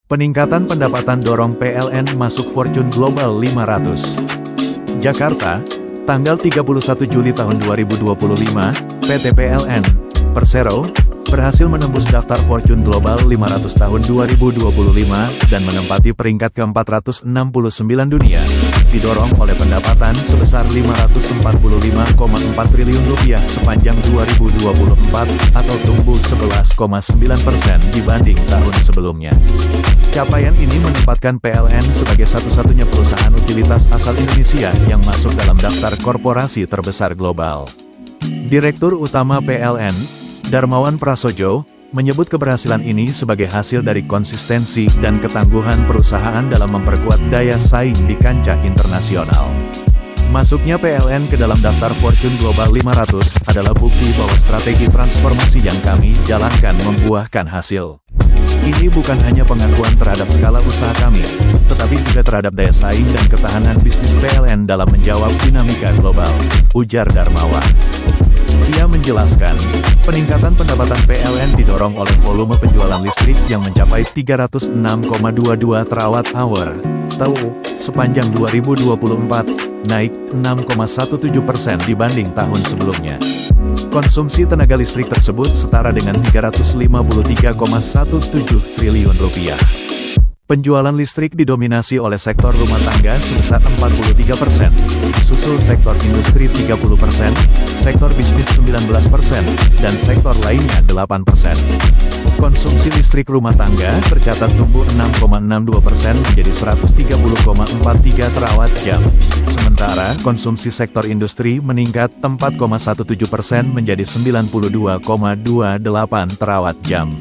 Peningkatan pendapatan dorong PLN masuk Fortune Global 500. Jakarta, tanggal 31 Juli tahun 2025, PT PLN, Persero, berhasil menembus daftar Fortune Global 500 tahun 2025 dan menempati peringkat ke-469 dunia, didorong oleh pendapatan sebesar Rp545,4 triliun sepanjang 2024 atau tumbuh 11,9% dibanding tahun sebelumnya. Capaian ini menempatkan PLN sebagai satu-satunya perusahaan utilitas asal Indonesia yang masuk dalam daftar korporasi terbesar global. Direktur Utama PLN, Darmawan Prasojo, menyebut keberhasilan ini sebagai hasil dari konsistensi dan ketangguhan perusahaan dalam memperkuat daya saing di kancah internasional. Masuknya PLN ke dalam daftar Fortune Global 500 adalah bukti bahwa strategi transformasi yang kami jalankan membuahkan hasil. Ini bukan hanya pengakuan terhadap skala usaha kami, tetapi juga terhadap daya saing dan ketahanan bisnis PLN dalam menjawab dinamika global, ujar Darmawan. Ia menjelaskan, peningkatan pendapatan PLN didorong oleh volume penjualan listrik yang mencapai 306,22 terawatt-hour (TW) sepanjang 2024, naik 6,17% dibanding tahun sebelumnya. Konsumsi tenaga listrik tersebut setara dengan Rp353,17 triliun. Penjualan listrik didominasi oleh sektor rumah tangga sebesar 43%, disusul sektor industri 30%, sektor bisnis 19%, dan sektor lainnya 8%. Konsumsi listrik rumah tangga tercatat tumbuh 6,62% menjadi 130,43 terawatt-jam. Sementara konsumsi sektor industri meningkat 4,17% menjadi 92,28 terawatt-jam.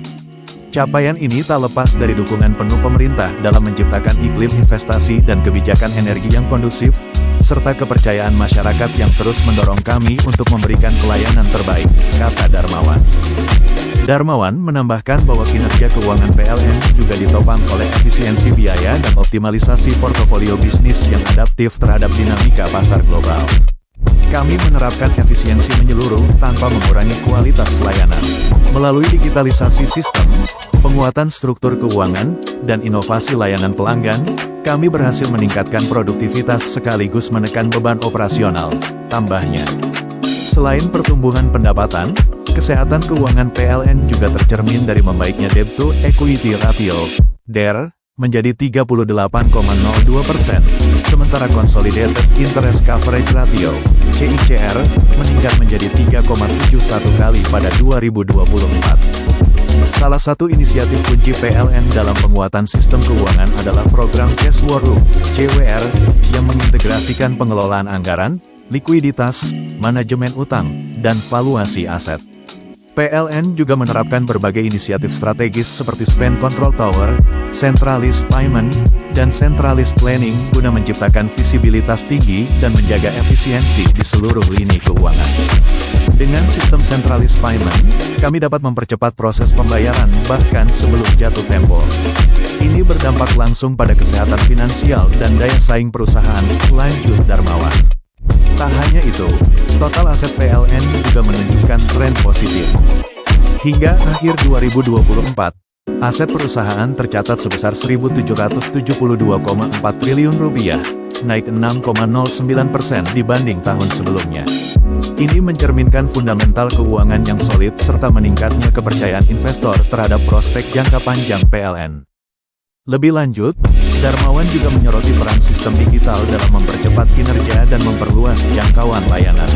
Capaian ini tak lepas dari dukungan penuh pemerintah dalam menciptakan iklim investasi dan kebijakan energi yang kondusif, serta kepercayaan masyarakat yang terus mendorong kami untuk memberikan pelayanan terbaik, kata Darmawan. Darmawan menambahkan bahwa kinerja keuangan PLN juga ditopang oleh efisiensi biaya dan optimalisasi portofolio bisnis yang adaptif terhadap dinamika pasar global. Kami menerapkan efisiensi menyeluruh tanpa mengurangi kualitas layanan. Melalui digitalisasi sistem, penguatan struktur keuangan, dan inovasi layanan pelanggan, kami berhasil meningkatkan produktivitas sekaligus menekan beban operasional, tambahnya. Selain pertumbuhan pendapatan, kesehatan keuangan PLN juga tercermin dari membaiknya debt to equity ratio, DER, menjadi 38,02%, sementara consolidated interest coverage ratio, CICR, meningkat menjadi 3,71 kali pada 2024. Salah satu inisiatif kunci PLN dalam penguatan sistem keuangan adalah program Cash War Room, CWR, yang mengintegrasikan pengelolaan anggaran, likuiditas, manajemen utang, dan valuasi aset. PLN juga menerapkan berbagai inisiatif strategis seperti Spend Control Tower, Centralized Payment, dan Centralized Planning guna menciptakan visibilitas tinggi dan menjaga efisiensi di seluruh lini keuangan. Dengan sistem Centralized Payment, kami dapat mempercepat proses pembayaran bahkan sebelum jatuh tempo. Ini berdampak langsung pada kesehatan finansial dan daya saing perusahaan, lanjut Darmawan. Tak hanya itu, total aset PLN juga menunjukkan tren positif. Hingga akhir 2024, aset perusahaan tercatat sebesar Rp1.772,4 triliun, naik 6,09% dibanding tahun sebelumnya. Ini mencerminkan fundamental keuangan yang solid serta meningkatnya kepercayaan investor terhadap prospek jangka panjang PLN. Lebih lanjut, Darmawan juga menyoroti peran sistem digital dalam mempercepat kinerja dan memperluas jangkauan layanan.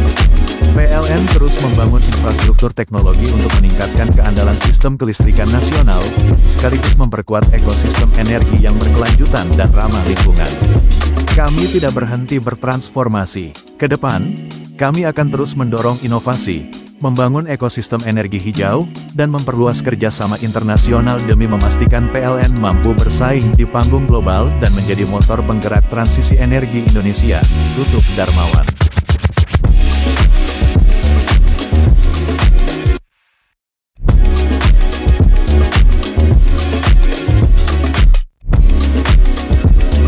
PLN terus membangun infrastruktur teknologi untuk meningkatkan keandalan sistem kelistrikan nasional, sekaligus memperkuat ekosistem energi yang berkelanjutan dan ramah lingkungan. Kami tidak berhenti bertransformasi. Ke depan, kami akan terus mendorong inovasi, membangun ekosistem energi hijau, dan memperluas kerjasama internasional demi memastikan PLN mampu bersaing di panggung global dan menjadi motor penggerak transisi energi Indonesia, tutup Darmawan.